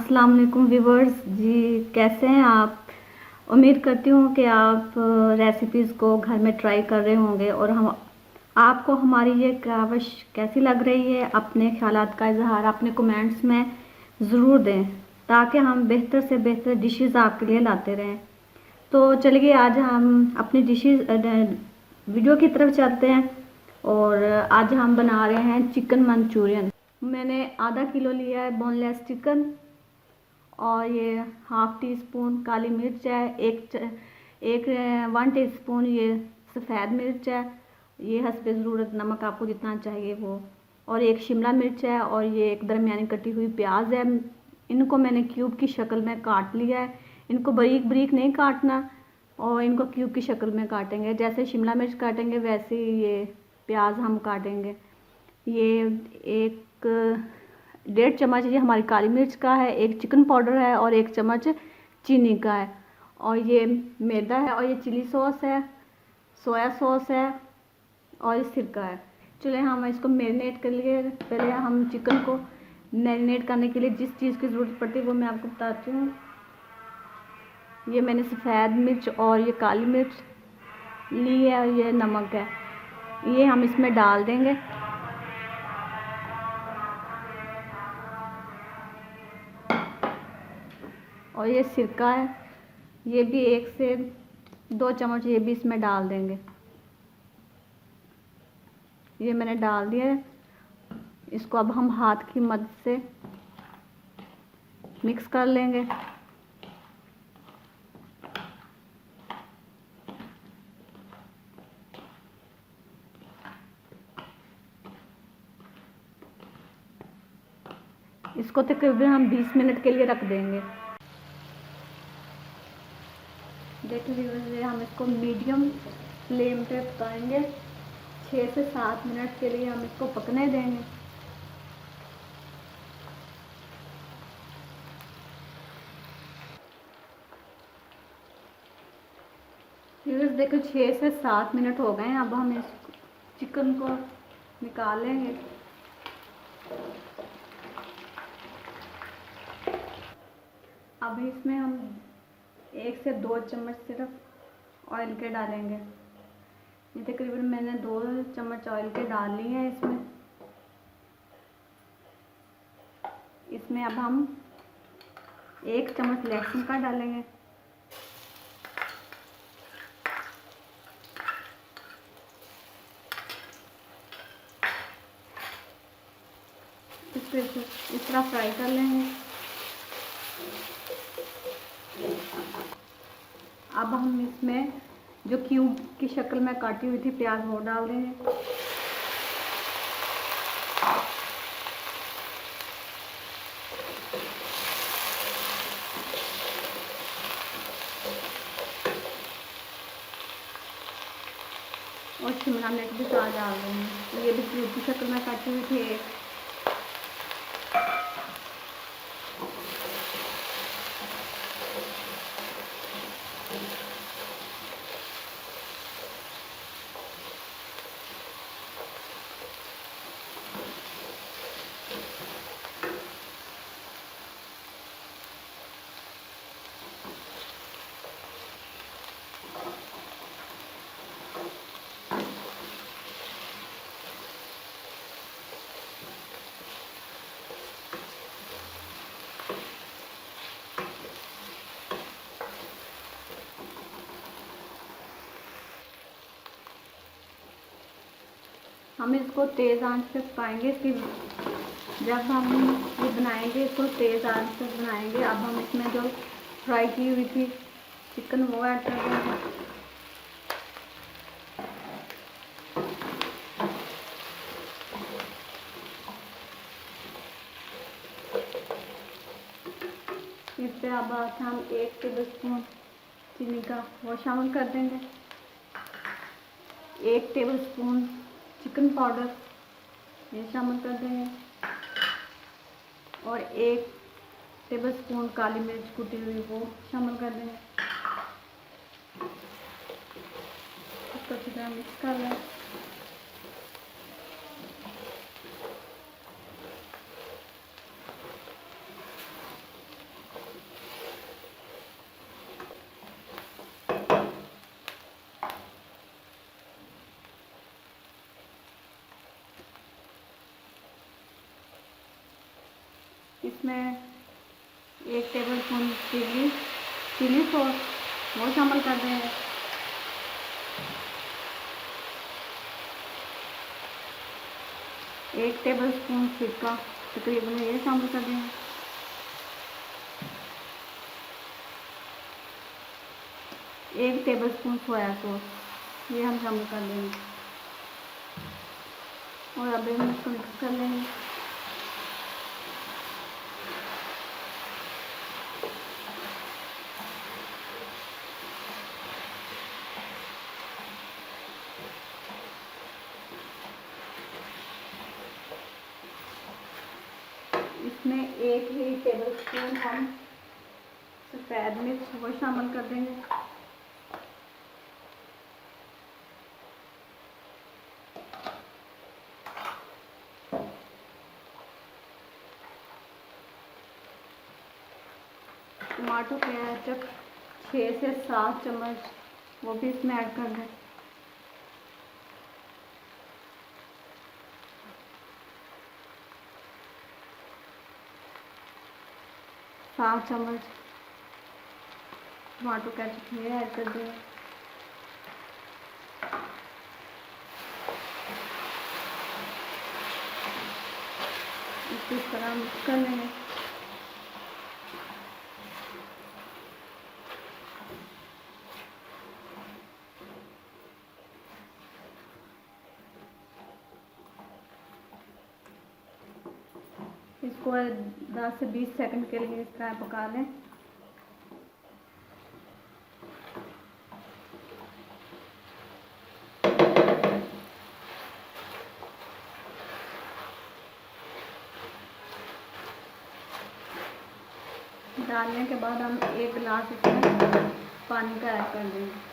अस्सलाम वालेकुम व्यूवर्स जी, कैसे हैं आप। उम्मीद करती हूँ कि आप रेसिपीज़ को घर में ट्राई कर रहे होंगे और हम आपको हमारी ये काविश कैसी लग रही है, अपने ख्यालात का इजहार अपने कमेंट्स में ज़रूर दें ताकि हम बेहतर से बेहतर डिशेज़ आपके लिए लाते रहें। तो चलिए आज हम अपनी डिशेज़ वीडियो की तरफ चलते हैं और आज हम बना रहे हैं चिकन मंचूरियन। मैंने आधा किलो लिया है बोनलेस चिकन और ये हाफ़ टी स्पून काली मिर्च है, एक 1 टीस्पून ये सफ़ेद मिर्च है, ये हस्बे ज़रूरत नमक आपको जितना चाहिए वो, और एक शिमला मिर्च है और ये एक दरमियानी कटी हुई प्याज है। इनको मैंने क्यूब की शक्ल में काट लिया है। इनको बारीक बारीक नहीं काटना और इनको क्यूब की शक्ल में काटेंगे। जैसे शिमला मिर्च काटेंगे वैसे ही ये प्याज हम काटेंगे। ये 1.5 चम्मच ये हमारी काली मिर्च का है, एक चिकन पाउडर है और 1 चम्मच चीनी का है, और ये मैदा है, और ये चिली सॉस है, सोया सॉस है और ये सिरका है। चलिए हम इसको मैरिनेट कर लिए। पहले हम चिकन को मैरिनेट करने के लिए जिस चीज़ की ज़रूरत पड़ती है वो मैं आपको बताती हूँ। ये मैंने सफ़ेद मिर्च और ये काली मिर्च ली है और ये नमक है, ये हम इसमें डाल देंगे। और ये सिरका है, ये भी 1 से 2 चम्मच ये भी इसमें डाल देंगे। ये मैंने डाल दिया है। इसको अब हम हाथ की मदद से मिक्स कर लेंगे। इसको तकरीबन हम 20 मिनट के लिए रख देंगे। देखिए हम इसको मीडियम फ्लेम पे पकाएंगे। 6 से 7 मिनट के लिए हम इसको पकने देंगे। देखो 6 से 7 मिनट हो गए हैं। अब हम इस चिकन को निकालेंगे। अब इसमें हम 1 से 2 चम्मच सिर्फ ऑयल के डालेंगे। ये तकरीबन मैंने 2 चम्मच ऑयल के डाल लिए हैं इसमें। इसमें अब हम 1 चम्मच लहसुन का डालेंगे। इस तरह फ्राई कर लेंगे। अब हम इसमें जो क्यूब की शक्ल में काटी हुई थी प्याज वो डाल देंगे। और शिमला मिर्च भी साथ डाल देंगे, ये भी क्यूब की शक्ल में काटी हुई थी। हम इसको तेज़ आंच पे पकाएंगे। फिर जब हम ये बनाएंगे इसको तेज़ आंच पे बनाएंगे। अब हम इसमें जो फ्राई की हुई थी चिकन वो ऐड कर देंगे। इस पे अब हम 1 टेबलस्पून चीनी का वो शामिल कर देंगे, 1 टेबलस्पून चिकन पाउडर ये शामिल कर देंगे, और 1 टेबलस्पून काली मिर्च कुटी हुई वो शामिल कर देंगे। इसको अच्छी तरह मिक्स कर लें। इसमें 1 टेबलस्पून चिली सॉस वो शामिल कर देंगे। 1 टेबलस्पून सिरका तकरीबन ये शामिल कर देंगे। 1 टेबलस्पून सोया सॉस ये हम शामिल कर देंगे और अब हम इसको मिक्स कर लेंगे। इसमें 1 ही टेबलस्पून हम सफ़ेद मिर्च वो शामिल कर देंगे। टमाटो केचप 6 से 7 चम्मच वो भी इसमें ऐड कर दें। सात चम्मच टमाटो केचप ये ऐड कर दें। इसको इस तरह मिक्स कर लेंगे। इसको 10 से 20 सेकंड के लिए इस तरह पका लें। डालने के बाद हम 1 गिलास इसमें पानी का ऐड कर देंगे।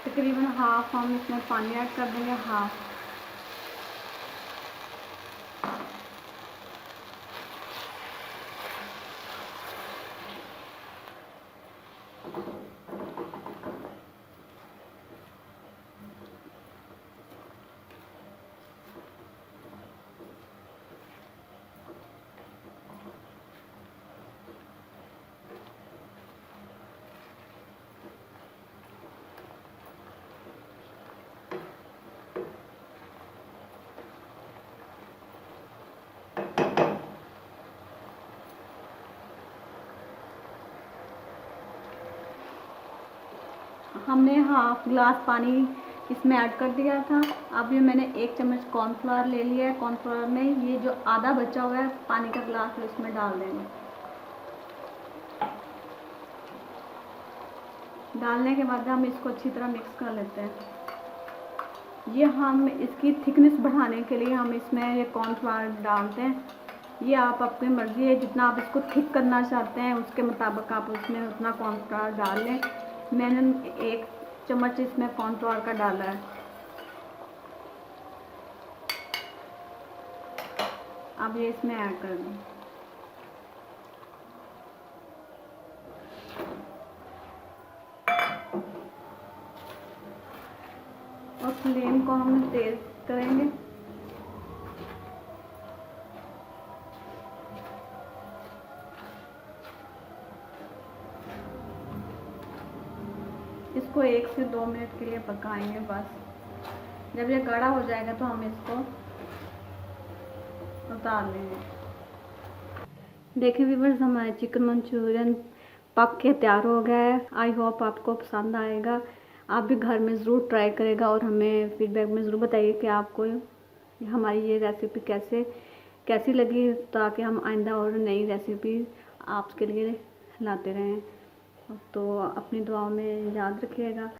तकरीबन हाफ हम इसमें पानी ऐड कर देंगे, हाफ। हमने हाफ गिलास पानी इसमें ऐड कर दिया था। अब ये मैंने 1 चम्मच कॉर्नफ्लावर ले लिया है। कॉर्नफ्लावर में ये जो आधा बचा हुआ है पानी का गिलास है इसमें डाल देंगे। डालने के बाद हम इसको अच्छी तरह मिक्स कर लेते हैं। ये हम इसकी थिकनेस बढ़ाने के लिए हम इसमें ये कॉर्नफ्लावर डालते हैं। ये आप अपनी मर्ज़ी है, जितना आप इसको थिक करना चाहते हैं उसके मुताबिक आप उसमें उतना कॉर्नफ्लावर डाल लें। मैंने 1 चम्मच इसमें कॉर्नफ्लावर का डाला है। अब ये इसमें ऐड कर दें और फ्लेम को हम तेज करेंगे। इसको 1 से 2 मिनट के लिए पकाएंगे बस। जब ये गाढ़ा हो जाएगा तो हम इसको उतार लेंगे। देखिए व्यूअर्स, हमारे चिकन मंचूरियन पक के तैयार हो गया है। आई होप आपको पसंद आएगा। आप भी घर में ज़रूर ट्राई करेगा और हमें फीडबैक में ज़रूर बताइए कि आपको हमारी ये रेसिपी कैसी लगी, ताकि हम आइंदा और नई रेसिपी आपके लिए लाते रहें। तो अपनी दुआओं में याद रखिएगा।